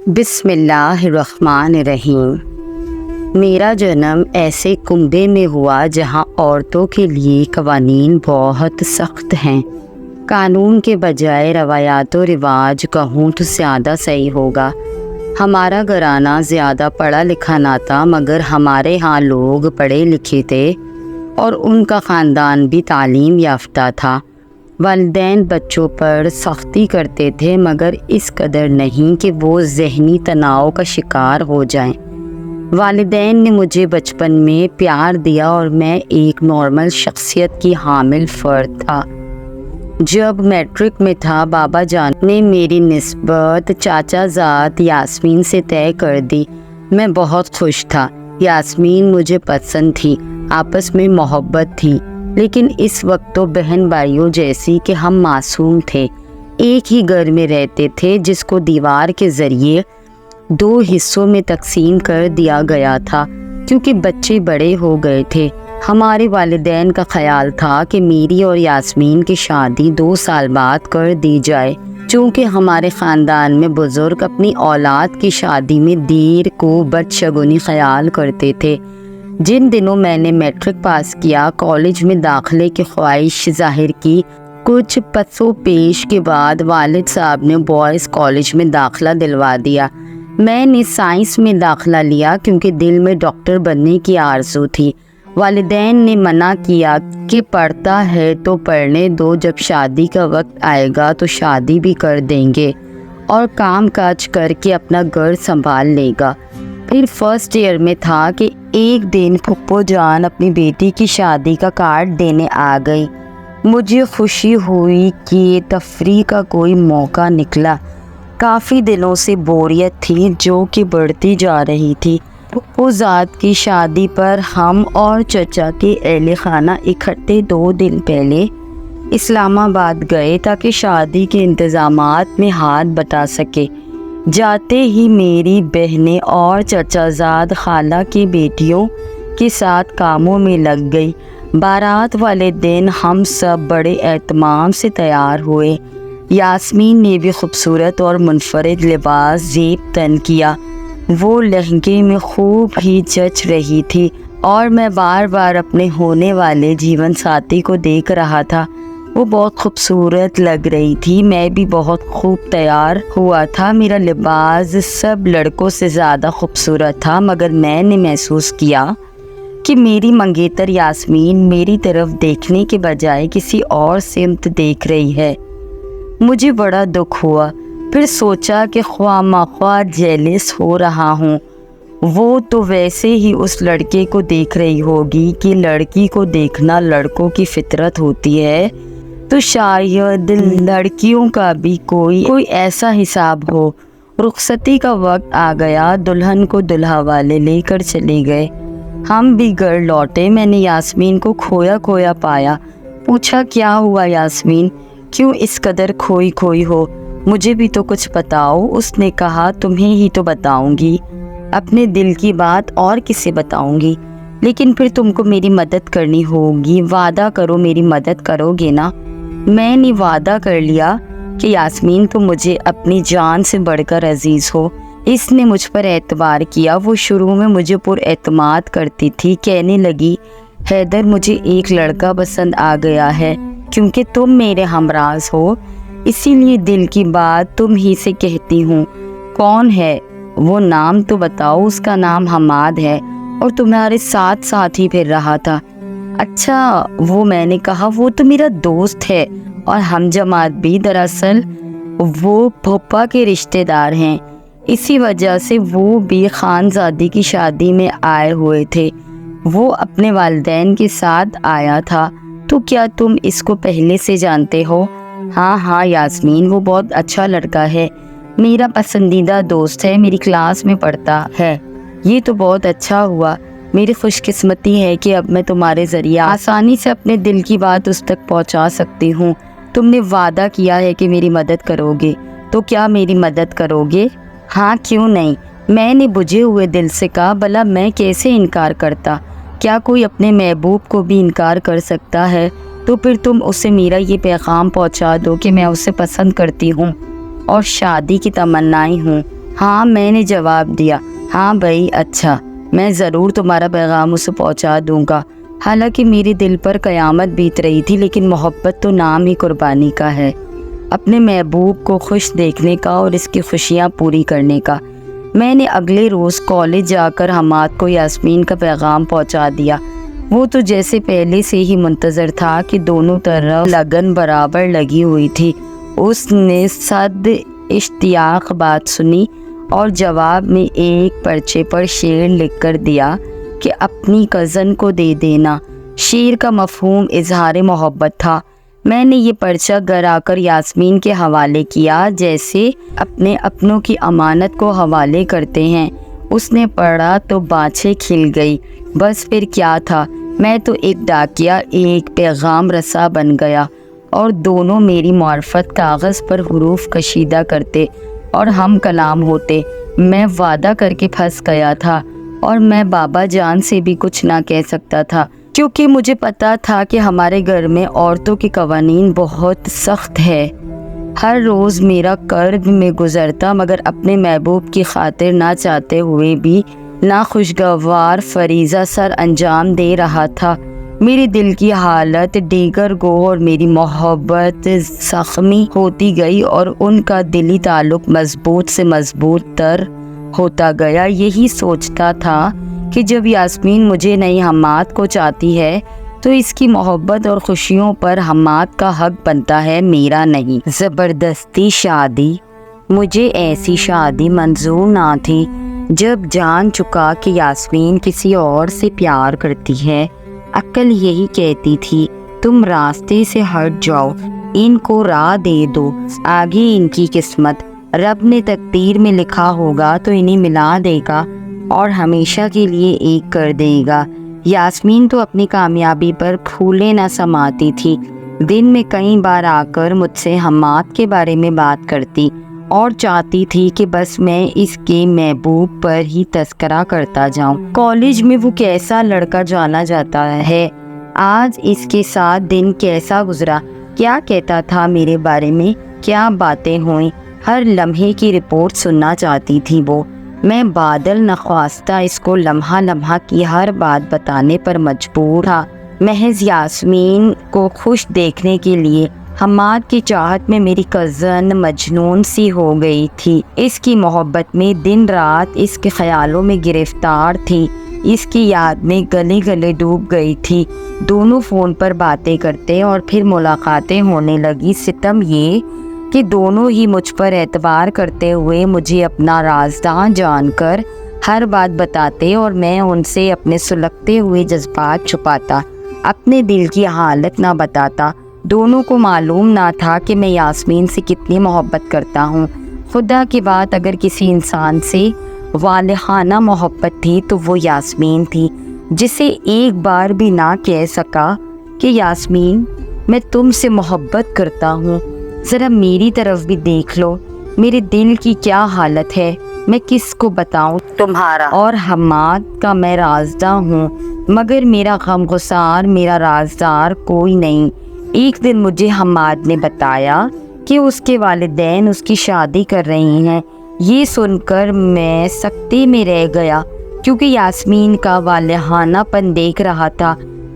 بسم اللہ الرحمن الرحیم۔ میرا جنم ایسے کنبے میں ہوا جہاں عورتوں کے لیے قوانین بہت سخت ہیں۔ قانون کے بجائے روایات و رواج کہوں تو زیادہ صحیح ہوگا۔ ہمارا گھرانہ زیادہ پڑھا لکھا نہ تھا، مگر ہمارے ہاں لوگ پڑھے لکھے تھے اور ان کا خاندان بھی تعلیم یافتہ تھا۔ والدین بچوں پر سختی کرتے تھے، مگر اس قدر نہیں کہ وہ ذہنی تناؤ کا شکار ہو جائیں۔ والدین نے مجھے بچپن میں پیار دیا اور میں ایک نارمل شخصیت کی حامل فرد تھا۔ جب میٹرک میں تھا، بابا جان نے میری نسبت چاچا زاد یاسمین سے طے کر دی۔ میں بہت خوش تھا۔ یاسمین مجھے پسند تھی، آپس میں محبت تھی، لیکن اس وقت تو بہن بھائیوں جیسی کہ ہم معصوم تھے۔ ایک ہی گھر میں رہتے تھے جس کو دیوار کے ذریعے 2 حصوں میں تقسیم کر دیا گیا تھا، کیونکہ بچے بڑے ہو گئے تھے۔ ہمارے والدین کا خیال تھا کہ میری اور یاسمین کی شادی 2 سال بعد کر دی جائے، چونکہ ہمارے خاندان میں بزرگ اپنی اولاد کی شادی میں دیر کو بدشگونی خیال کرتے تھے۔ جن دنوں میں نے میٹرک پاس کیا، کالج میں داخلے کی خواہش ظاہر کی۔ کچھ پس و پیش کے بعد والد صاحب نے بوائز کالج میں داخلہ دلوا دیا۔ میں نے سائنس میں داخلہ لیا کیونکہ دل میں ڈاکٹر بننے کی آرزو تھی۔ والدین نے منع کیا کہ پڑھتا ہے تو پڑھنے دو، جب شادی کا وقت آئے گا تو شادی بھی کر دیں گے اور کام کاج کر کے اپنا گھر سنبھال لے گا۔ پھر فرسٹ ایئر میں تھا کہ ایک دن پھپھو جان اپنی بیٹی کی شادی کا کارڈ دینے آ گئی۔ مجھے خوشی ہوئی کہ تفریح کا کوئی موقع نکلا۔ کافی دنوں سے بوریت تھی جو کہ بڑھتی جا رہی تھی۔ پھپھو زاد کی شادی پر ہم اور چچا کے اہل خانہ اکٹھے 2 دن پہلے اسلام آباد گئے تاکہ شادی کے انتظامات میں ہاتھ بٹا سکے۔ جاتے ہی میری بہنیں اور چچا زاد خالہ کی بیٹیوں کے ساتھ کاموں میں لگ گئی۔ بارات والے دن ہم سب بڑے اہتمام سے تیار ہوئے۔ یاسمین نے بھی خوبصورت اور منفرد لباس زیب تن کیا۔ وہ لہنگے میں خوب ہی جچ رہی تھی اور میں بار بار اپنے ہونے والے جیون ساتھی کو دیکھ رہا تھا۔ وہ بہت خوبصورت لگ رہی تھی، میں بھی بہت خوب تیار ہوا تھا۔ میرا لباس سب لڑکوں سے زیادہ خوبصورت تھا، مگر میں نے محسوس کیا کہ میری منگیتر یاسمین میری طرف دیکھنے کے بجائے کسی اور سمت دیکھ رہی ہے۔ مجھے بڑا دکھ ہوا، پھر سوچا کہ خواہ مخواہ جیلس ہو رہا ہوں۔ وہ تو ویسے ہی اس لڑکے کو دیکھ رہی ہوگی کہ لڑکی کو دیکھنا لڑکوں کی فطرت ہوتی ہے، تو شاید لڑکیوں کا بھی کوئی ایسا حساب ہو۔ رخصتی کا وقت آ گیا، دلہن کو دلہا والے لے کر چلے گئے۔ ہم بھی گھر لوٹے۔ میں نے یاسمین کو کھویا کھویا پایا۔ پوچھا کیا ہوا یاسمین، کیوں اس قدر کھوئی کھوئی ہو؟ مجھے بھی تو کچھ بتاؤ۔ اس نے کہا تمہیں ہی تو بتاؤں گی، اپنے دل کی بات اور کسے بتاؤں گی؟ لیکن پھر تم کو میری مدد کرنی ہوگی، وعدہ کرو میری مدد کرو گے نا؟ میں نے وعدہ کر لیا کہ یاسمین تو مجھے اپنی جان سے بڑھ کر عزیز ہو۔ اس نے مجھ پر اعتبار کیا۔ وہ شروع میں مجھے پر اعتماد کرتی تھی، کہنے لگی حیدر مجھے ایک لڑکا پسند آ گیا ہے، کیونکہ تم میرے ہمراز ہو، اسی لیے دل کی بات تم ہی سے کہتی ہوں۔ کون ہے وہ؟ نام تو بتاؤ۔ اس کا نام حماد ہے اور تمہارے ساتھ ہی پھر رہا تھا۔ اچھا وہ، میں نے کہا وہ تو میرا دوست ہے اور ہم جماعت بھی، دراصل وہ پھوپھا کے رشتہ دار ہیں، اسی وجہ سے وہ بھی خانزادی کی شادی میں آئے ہوئے تھے۔ وہ اپنے والدین کے ساتھ آیا تھا۔ تو کیا تم اس کو پہلے سے جانتے ہو؟ ہاں یاسمین، وہ بہت اچھا لڑکا ہے، میرا پسندیدہ دوست ہے، میری کلاس میں پڑھتا ہے۔ یہ تو بہت اچھا ہوا، میری خوش قسمتی ہے کہ اب میں تمہارے ذریعے آسانی سے اپنے دل کی بات اس تک پہنچا سکتی ہوں۔ تم نے وعدہ کیا ہے کہ میری مدد کرو گے، تو کیا میری مدد کرو گے؟ ہاں کیوں نہیں، میں نے بجھے ہوئے دل سے کہا۔ بھلا میں کیسے انکار کرتا؟ کیا کوئی اپنے محبوب کو بھی انکار کر سکتا ہے؟ تو پھر تم اسے میرا یہ پیغام پہنچا دو کہ میں اسے پسند کرتی ہوں اور شادی کی تمنائی ہوں۔ ہاں میں نے جواب دیا، ہاں بھائی اچھا، میں ضرور تمہارا پیغام اسے پہنچا دوں گا۔ حالانکہ میرے دل پر قیامت بیت رہی تھی، لیکن محبت تو نام ہی قربانی کا ہے، اپنے محبوب کو خوش دیکھنے کا اور اس کی خوشیاں پوری کرنے کا۔ میں نے اگلے روز کالج جا کر حماد کو یاسمین کا پیغام پہنچا دیا۔ وہ تو جیسے پہلے سے ہی منتظر تھا کہ دونوں طرف لگن برابر لگی ہوئی تھی۔ اس نے صد اشتیاق بات سنی اور جواب میں ایک پرچے پر شعر لکھ کر دیا کہ اپنی کزن کو دے دینا۔ شعر کا مفہوم اظہار محبت تھا۔ میں نے یہ پرچہ گھر آ کر یاسمین کے حوالے کیا، جیسے اپنے اپنوں کی امانت کو حوالے کرتے ہیں۔ اس نے پڑھا تو بانچھیں کھل گئی۔ بس پھر کیا تھا، میں تو ایک ڈاکیا، ایک پیغام رساں بن گیا، اور دونوں میری معرفت کاغذ پر حروف کشیدہ کرتے اور ہم کلام ہوتے۔ میں وعدہ کر کے پھنس گیا تھا، اور میں بابا جان سے بھی کچھ نہ کہہ سکتا تھا، کیونکہ مجھے پتا تھا کہ ہمارے گھر میں عورتوں کے قوانین بہت سخت ہے۔ ہر روز میرا کرب میں گزرتا، مگر اپنے محبوب کی خاطر نہ چاہتے ہوئے بھی ناخوشگوار فریضہ سر انجام دے رہا تھا۔ میری دل کی حالت دیگر گو اور میری محبت زخمی ہوتی گئی، اور ان کا دلی تعلق مضبوط سے مضبوط تر ہوتا گیا۔ یہی سوچتا تھا کہ جب یاسمین مجھے نہیں حماد کو چاہتی ہے تو اس کی محبت اور خوشیوں پر حماد کا حق بنتا ہے، میرا نہیں۔ زبردستی شادی، مجھے ایسی شادی منظور نہ تھی۔ جب جان چکا کہ یاسمین کسی اور سے پیار کرتی ہے، عقل یہی کہتی تھی تم راستے سے ہٹ جاؤ، ان کو راہ دے دو، آگے ان کی قسمت، رب نے تقدیر میں لکھا ہوگا تو انہیں ملا دے گا اور ہمیشہ کے لیے ایک کر دے گا۔ یاسمین تو اپنی کامیابی پر پھولے نہ سماتی تھی۔ دن میں کئی بار آ کر مجھ سے حماد کے بارے میں بات کرتی اور چاہتی تھی کہ بس میں اس کے محبوب پر ہی تذکرہ کرتا جاؤں۔ کالج میں وہ کیسا لڑکا جانا جاتا ہے، آج اس کے ساتھ دن کیسا گزرا، کیا کہتا تھا میرے بارے میں، کیا باتیں ہوئیں، ہر لمحے کی رپورٹ سننا چاہتی تھی وہ۔ میں بادل نخواستہ اس کو لمحہ لمحہ کی ہر بات بتانے پر مجبور تھا، محض یاسمین کو خوش دیکھنے کے لیے۔ حماد کی چاہت میں میری کزن مجنون سی ہو گئی تھی، اس کی محبت میں دن رات اس کے خیالوں میں گرفتار تھی، اس کی یاد میں گلے گلے ڈوب گئی تھی۔ دونوں فون پر باتیں کرتے اور پھر ملاقاتیں ہونے لگی۔ ستم یہ کہ دونوں ہی مجھ پر اعتبار کرتے ہوئے مجھے اپنا رازداں جان کر ہر بات بتاتے، اور میں ان سے اپنے سلگتے ہوئے جذبات چھپاتا، اپنے دل کی حالت نہ بتاتا۔ دونوں کو معلوم نہ تھا کہ میں یاسمین سے کتنی محبت کرتا ہوں۔ خدا کی بات، اگر کسی انسان سے والہانہ محبت تھی تو وہ یاسمین تھی، جسے ایک بار بھی نہ کہہ سکا کہ یاسمین میں تم سے محبت کرتا ہوں۔ ذرا میری طرف بھی دیکھ لو، میرے دل کی کیا حالت ہے، میں کس کو بتاؤں، تمہارا اور حماد کا میں رازدار ہوں، مگر میرا غمگسار، میرا رازدار کوئی نہیں۔ ایک دن مجھے حماد نے بتایا کہ اس کے والدین اس کی شادی کر رہے ہیں۔ یہ سن کر میں سکتے میں رہ گیا، کیونکہ یاسمین کا والہانہ پن دیکھ رہا تھا،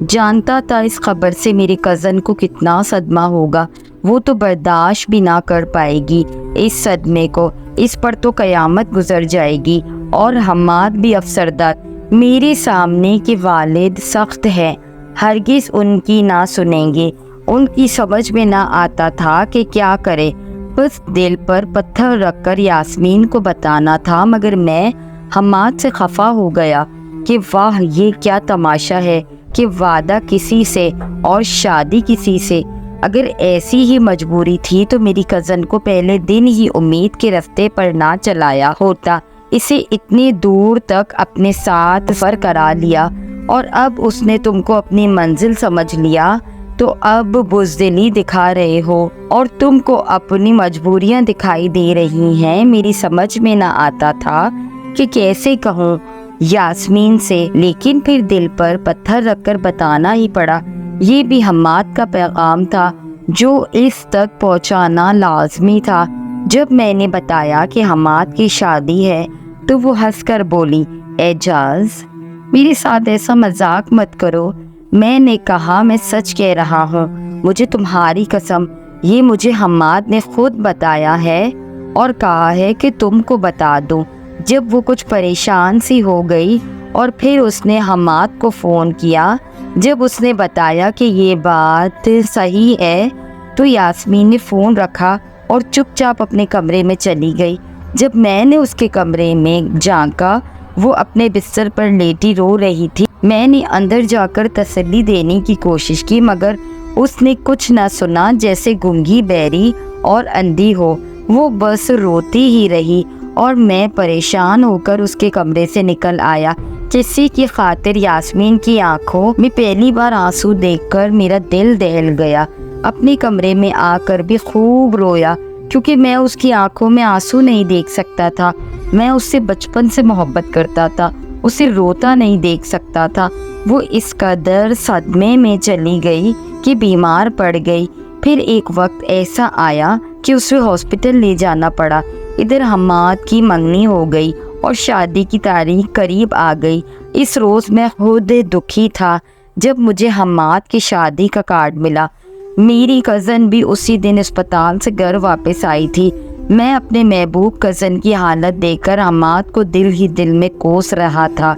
جانتا تھا اس خبر سے میری کزن کو کتنا صدمہ ہوگا، وہ تو برداشت بھی نہ کر پائے گی اس صدمے کو، اس پر تو قیامت گزر جائے گی۔ اور حماد بھی افسردہ میرے سامنے کہ والد سخت ہے، ہرگز ان کی نہ سنیں گے۔ ان کی سمجھ میں نہ آتا تھا کہ کیا کرے، بس دل پر پتھر رکھ کر یاسمین کو بتانا تھا، مگر میں حماد سے خفا ہو گیا کہ واہ، یہ کیا تماشا ہے کہ وعدہ کسی سے اور شادی کسی سے۔ اگر ایسی ہی مجبوری تھی تو میری کزن کو پہلے دن ہی امید کے رستے پر نہ چلایا ہوتا، اسے اتنی دور تک اپنے ساتھ سفر کرا لیا، اور اب اس نے تم کو اپنی منزل سمجھ لیا تو اب بزدلی دکھا رہے ہو، اور تم کو اپنی مجبوریاں دکھائی دے رہی ہیں۔ میری سمجھ میں نہ آتا تھا کہ کیسے کہوں یاسمین سے، لیکن پھر دل پر پتھر رکھ کر بتانا ہی پڑا۔ یہ بھی حماد کا پیغام تھا جو اس تک پہنچانا لازمی تھا۔ جب میں نے بتایا کہ حماد کی شادی ہے تو وہ ہنس کر بولی، اعجاز میرے ساتھ ایسا مذاق مت کرو۔ میں نے کہا، میں سچ کہہ رہا ہوں، مجھے تمہاری قسم، یہ مجھے حماد نے خود بتایا ہے اور کہا ہے کہ تم کو بتا دوں۔ جب وہ کچھ پریشان سی ہو گئی اور پھر اس نے حماد کو فون کیا۔ جب اس نے بتایا کہ یہ بات صحیح ہے تو یاسمین نے فون رکھا اور چپ چاپ اپنے کمرے میں چلی گئی۔ جب میں نے اس کے کمرے میں جھانکا، وہ اپنے بستر پر لیٹی رو رہی تھی۔ میں نے اندر جا کر تسلی دینے کی کوشش کی مگر اس نے کچھ نہ سنا، جیسے گونگی بہری اور اندھی ہو۔ وہ بس روتی ہی رہی اور میں پریشان ہو کر اس کے کمرے سے نکل آیا۔ کسی کی خاطر یاسمین کی آنکھوں میں پہلی بار آنسو دیکھ کر میرا دل دہل گیا۔ اپنے کمرے میں آ کر بھی خوب رویا کیونکہ میں اس کی آنکھوں میں آنسو نہیں دیکھ سکتا تھا۔ میں اس سے بچپن سے محبت کرتا تھا، اسے روتا نہیں دیکھ سکتا تھا۔ وہ اس قدر صدمے میں چلی گئی کہ بیمار پڑ گئی۔ پھر ایک وقت ایسا آیا کہ اسے ہاسپٹل لے جانا پڑا۔ ادھر حماد کی منگنی ہو گئی اور شادی کی تاریخ قریب آ گئی۔ اس روز میں خود دکھی تھا جب مجھے حماد کی شادی کا کارڈ ملا۔ میری کزن بھی اسی دن اسپتال سے گھر واپس آئی تھی۔ میں اپنے محبوب کزن کی حالت دیکھ کر حماد کو دل ہی دل میں کوس رہا تھا،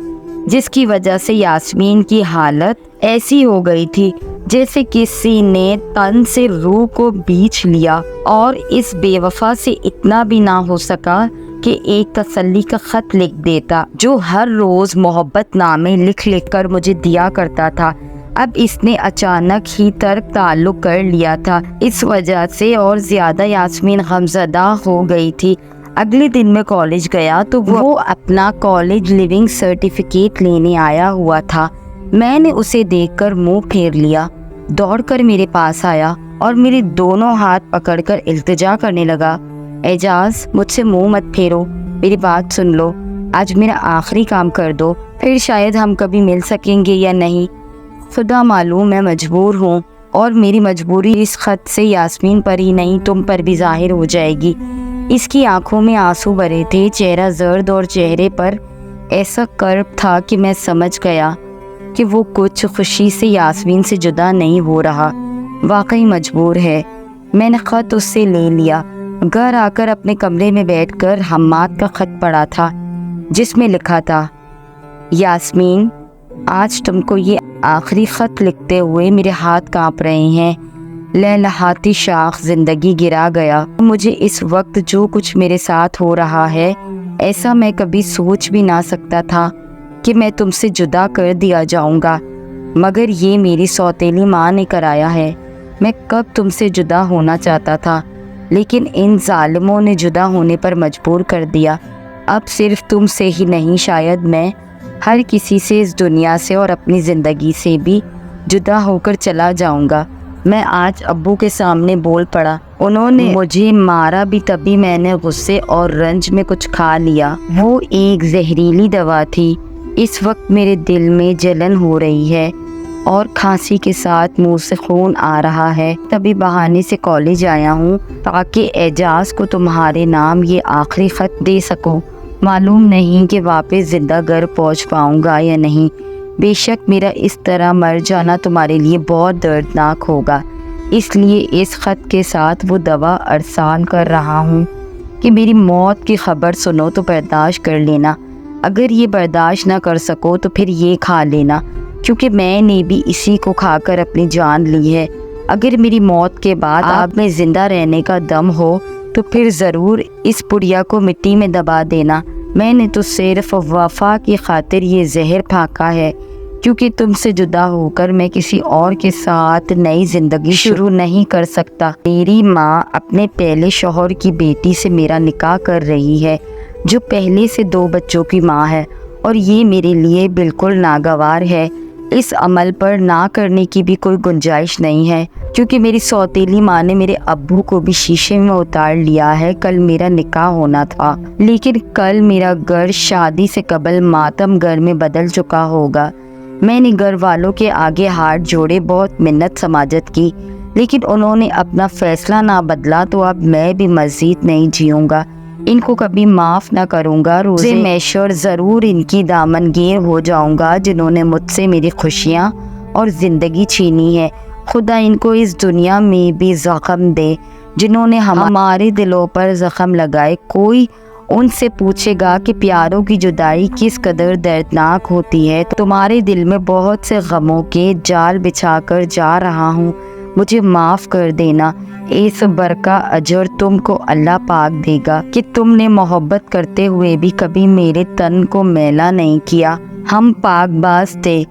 جس کی وجہ سے یاسمین کی حالت ایسی ہو گئی تھی جیسے کسی نے تن سے روح کو بیچ لیا، اور اس بے وفا سے اتنا بھی نہ ہو سکا کہ ایک تسلی کا خط لکھ دیتا جو ہر روز محبت نامے لکھ لکھ کر مجھے دیا کرتا تھا۔ اب اس نے اچانک ہی ترک تعلق کر لیا تھا۔ اس وجہ سے اور زیادہ یاسمین غمزدہ ہو گئی تھی۔ اگلے دن میں کالج گیا تو وہ اپنا کالج لیونگ سرٹیفکیٹ لینے آیا ہوا تھا۔ میں نے اسے دیکھ کر منہ پھیر لیا، دوڑ کر میرے پاس آیا اور میرے دونوں ہاتھ پکڑ کر التجا کرنے لگا، اعجاز مجھ سے منہ مت پھیرو، میری بات سن لو، آج میرا آخری کام کر دو، پھر شاید ہم کبھی مل سکیں گے یا نہیں۔ خدا معلوم میں مجبور ہوں، اور میری مجبوری اس خط سے یاسمین پر ہی نہیں تم پر بھی ظاہر ہو جائے گی۔ اس کی آنکھوں میں آنسو بھرے تھے، چہرہ زرد اور چہرے پر ایسا کرب تھا کہ میں سمجھ گیا کہ وہ کچھ خوشی سے یاسمین سے جدا نہیں ہو رہا، واقعی مجبور ہے۔ میں نے خط اس سے لے لیا۔ گھر آ کر اپنے کمرے میں بیٹھ کر حماد کا خط پڑھا تھا جس میں لکھا تھا، یاسمین آج تم کو یہ آخری خط لکھتے ہوئے میرے ہاتھ کانپ رہے ہیں۔ لہلہاتی شاخ زندگی گرا گیا۔ مجھے اس وقت جو کچھ میرے ساتھ ہو رہا ہے، ایسا میں کبھی سوچ بھی نہ سکتا تھا کہ میں تم سے جدا کر دیا جاؤں گا، مگر یہ میری سوتیلی ماں نے کرایا ہے۔ میں کب تم سے جدا ہونا چاہتا تھا، لیکن ان ظالموں نے جدا ہونے پر مجبور کر دیا۔ اب صرف تم سے ہی نہیں، شاید میں ہر کسی سے اس دنیا سے اور اپنی زندگی سے بھی جدا ہو کر چلا جاؤں گا۔ میں آج ابو کے سامنے بول پڑا۔ انہوں نے مجھے مارا بھی تبھی میں نے غصے اور رنج میں کچھ کھا لیا۔ وہ ایک زہریلی دوا تھی۔ اس وقت میرے دل میں جلن ہو رہی ہے اور کھانسی کے ساتھ منہ سے خون آ رہا ہے۔ تبھی بہانے سے کالج آیا ہوں تاکہ اعجاز کو تمہارے نام یہ آخری خط دے سکوں۔ معلوم نہیں کہ واپس زندہ گھر پہنچ پاؤں گا یا نہیں۔ بے شک میرا اس طرح مر جانا تمہارے لیے بہت دردناک ہوگا، اس لیے اس خط کے ساتھ وہ دوا ارسال کر رہا ہوں کہ میری موت کی خبر سنو تو برداشت کر لینا، اگر یہ برداشت نہ کر سکو تو پھر یہ کھا لینا، کیونکہ میں نے بھی اسی کو کھا کر اپنی جان لی ہے۔ اگر میری موت کے بعد آپ میں زندہ رہنے کا دم ہو تو پھر ضرور اس پڑیا کو مٹی میں دبا دینا۔ میں نے تو صرف وفا کی خاطر یہ زہر پھانکا ہے، کیونکہ تم سے جدا ہو کر میں کسی اور کے ساتھ نئی زندگی شروع نہیں کر سکتا۔ میری ماں اپنے پہلے شوہر کی بیٹی سے میرا نکاح کر رہی ہے، جو پہلے سے 2 بچوں کی ماں ہے، اور یہ میرے لیے بالکل ناگوار ہے۔ اس عمل پر نہ کرنے کی بھی کوئی گنجائش نہیں ہے، کیونکہ میری سوتیلی ماں نے میرے ابو کو بھی شیشے میں اتار لیا ہے۔ کل میرا نکاح ہونا تھا، لیکن کل میرا گھر شادی سے قبل ماتم گھر میں بدل چکا ہوگا۔ میں نے گھر والوں کے آگے ہاتھ جوڑے بہت منت سماجت کی، لیکن انہوں نے اپنا فیصلہ نہ بدلا تو اب میں بھی مزید نہیں جیوں گا، ان کو کبھی معاف نہ کروں گا، روزے محشر ضرور ان کی دامنگیر ہو جاؤں گا جنہوں نے مجھ سے میری خوشیاں اور زندگی چھینی ہے۔ خدا ان کو اس دنیا میں بھی زخم دے جنہوں نے ہمارے دلوں پر زخم لگائے۔ کوئی ان سے پوچھے گا کہ پیاروں کی جدائی کس قدر دردناک ہوتی ہے، تو تمہارے دل میں بہت سے غموں کے جال بچھا کر جا رہا ہوں، مجھے معاف کر دینا۔ اس صبر کا اجر تم کو اللہ پاک دے گا کہ تم نے محبت کرتے ہوئے بھی کبھی میرے تن کو میلا نہیں کیا۔ ہم پاک باز تھے،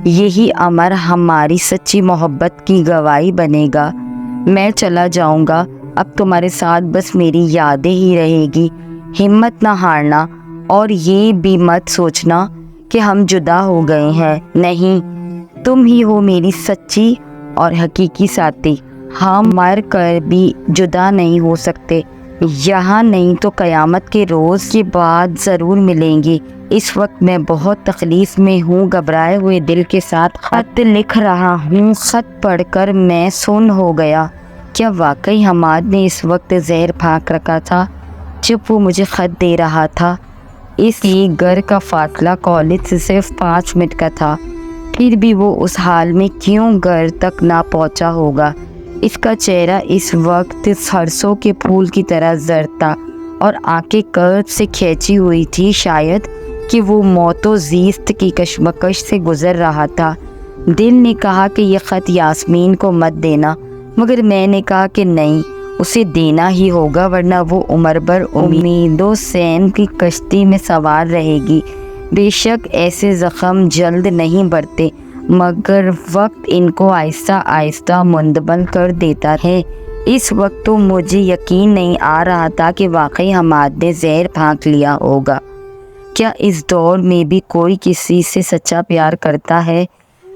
یہی امر ہماری سچی محبت کی گواہی بنے گا۔ میں چلا جاؤں گا، اب تمہارے ساتھ بس میری یادیں ہی رہے گی۔ ہمت نہ ہارنا اور یہ بھی مت سوچنا کہ ہم جدا ہو گئے ہیں، نہیں، تم ہی ہو میری سچی اور حقیقی ساتھی۔ ہم مر کر بھی جدا نہیں ہو سکتے، یہاں نہیں تو قیامت کے روز کے بعد ضرور ملیں گے۔ اس وقت میں بہت تکلیف میں ہوں، گھبرائے ہوئے دل کے ساتھ خط لکھ رہا ہوں۔ خط پڑھ کر میں سن ہو گیا۔ کیا واقعی حماد نے اس وقت زہر پھانک رکھا تھا جب وہ مجھے خط دے رہا تھا؟ اس کے گھر کا فاصلہ کالج سے صرف 5 منٹ کا تھا، پھر بھی وہ اس حال میں کیوں گھر تک نہ پہنچا ہوگا؟ اس کا چہرہ اس وقت سرسوں کے پھول کی طرح زرد تھا اور آنکھیں کرب سے کھینچی ہوئی تھی، شاید کہ وہ موت و زیست کی کشمکش سے گزر رہا تھا۔ دل نے کہا کہ یہ خط یاسمین کو مت دینا، مگر میں نے کہا کہ نہیں، اسے دینا ہی ہوگا، ورنہ وہ عمر بھر امیدوں سین کی کشتی میں سوار رہے گی۔ بے شک ایسے زخم جلد نہیں بڑھتے، مگر وقت ان کو آہستہ آہستہ منڈبل کر دیتا ہے۔ اس وقت تو مجھے یقین نہیں آ رہا تھا کہ واقعی حماد نے زہر پھانک لیا ہوگا۔ کیا اس دور میں بھی کوئی کسی سے سچا پیار کرتا ہے؟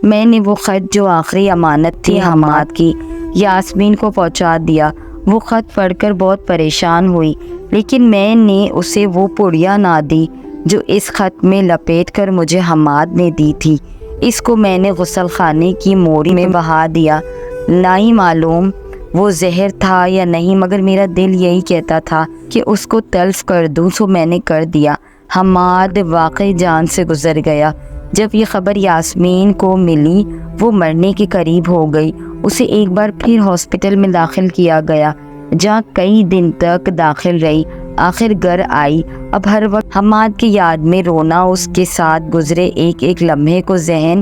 میں نے وہ خط جو آخری امانت تھی حماد کی، یاسمین کو پہنچا دیا۔ وہ خط پڑھ کر بہت پریشان ہوئی، لیکن میں نے اسے وہ پڑیا نہ دی جو اس خط میں لپیٹ کر مجھے حماد نے دی تھی۔ اس کو میں نے غسل خانے کی موری میں بہا دیا۔ نہیں معلوم وہ زہر تھا یا نہیں، مگر میرا دل یہی کہتا تھا کہ اس کو تلف کر دوں، سو میں نے کر دیا۔ حماد واقعی جان سے گزر گیا۔ جب یہ خبر یاسمین کو ملی، وہ مرنے کے قریب ہو گئی۔ اسے ایک بار پھر ہاسپٹل میں داخل کیا گیا، جہاں کئی دن تک داخل رہی۔ آخر گھر آئی۔ اب ہر وقت حماد کی یاد میں رونا، اس کے ساتھ گزرے ایک ایک لمحے کو ذہن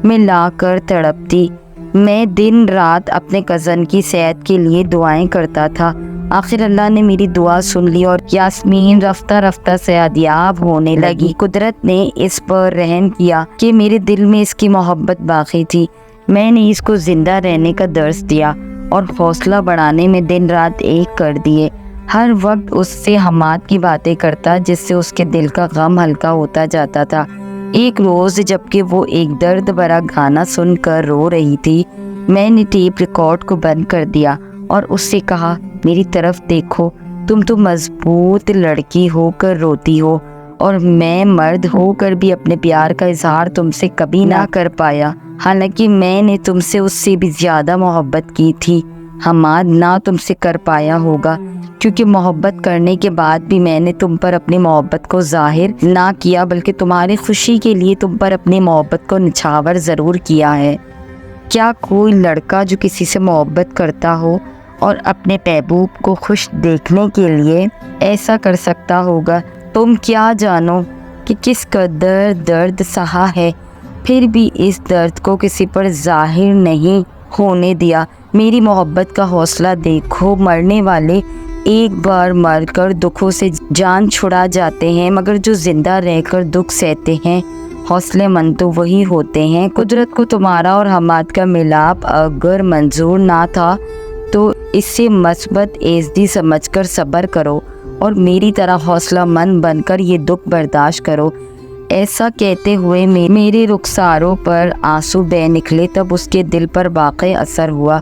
میں لا کر تڑپتی۔ میں دن رات اپنے کزن کی صحت کے لیے دعائیں کرتا تھا۔ آخر اللہ نے میری دعا سن لی اور یاسمین رفتہ رفتہ صحتیاب ہونے لگی۔ قدرت نے اس پر رحم کیا کہ میرے دل میں اس کی محبت باقی تھی۔ میں نے اس کو زندہ رہنے کا درس دیا اور حوصلہ بڑھانے میں دن رات ایک کر دیے۔ ہر وقت اس سے حماد کی باتیں کرتا، جس سے اس کے دل کا غم ہلکا ہوتا جاتا تھا۔ ایک روز جبکہ وہ ایک درد بھرا گانا سن کر رو رہی تھی، میں نے ٹیپ ریکارڈ کو بند کر دیا اور اس سے کہا، میری طرف دیکھو، تم تو مضبوط لڑکی ہو کر روتی ہو، اور میں مرد ہو کر بھی اپنے پیار کا اظہار تم سے کبھی نہ کر پایا، حالانکہ میں نے تم سے اس سے بھی زیادہ محبت کی تھی۔ حماد نہ تم سے کر پایا ہوگا، کیونکہ محبت کرنے کے بعد بھی میں نے تم پر اپنی محبت کو ظاہر نہ کیا، بلکہ تمہاری خوشی کے لیے تم پر اپنی محبت کو نچھاور ضرور کیا ہے۔ کیا کوئی لڑکا جو کسی سے محبت کرتا ہو اور اپنے محبوب کو خوش دیکھنے کے لیے ایسا کر سکتا ہوگا؟ تم کیا جانو کہ کس قدر درد سہا ہے، پھر بھی اس درد کو کسی پر ظاہر نہیں ہونے دیا۔ میری محبت کا حوصلہ دیکھو، مرنے والے ایک بار مر کر دکھوں سے جان چھڑا جاتے ہیں، مگر جو زندہ رہ کر دکھ سہتے ہیں، حوصلے مند تو وہی ہوتے ہیں۔ قدرت کو تمہارا اور حماد کا ملاپ اگر منظور نہ تھا تو اس سے مثبت عزتی سمجھ کر صبر کرو اور میری طرح حوصلہ مند بن کر یہ دکھ برداشت کرو۔ ایسا کہتے ہوئے میرے رخساروں پر آنسو بہہ نکلے۔ تب اس کے دل پر واقعی اثر ہوا۔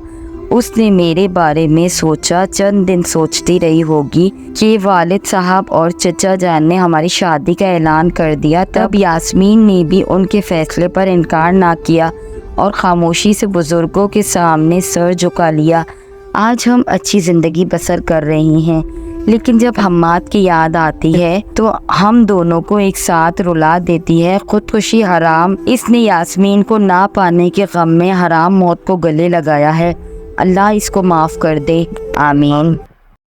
اس نے میرے بارے میں سوچا، چند دن سوچتی رہی ہوگی کہ والد صاحب اور چچا جان نے ہماری شادی کا اعلان کر دیا۔ تب یاسمین نے بھی ان کے فیصلے پر انکار نہ کیا اور خاموشی سے بزرگوں کے سامنے سر جھکا لیا۔ آج ہم اچھی زندگی بسر کر رہی ہیں، لیکن جب حماد کی یاد آتی ہے تو ہم دونوں کو ایک ساتھ رلا دیتی ہے۔ خودکشی حرام، اس نے یاسمین کو نہ پانے کے غم میں حرام موت کو گلے لگایا ہے۔ اللہ اس کو معاف کر دے، آمین۔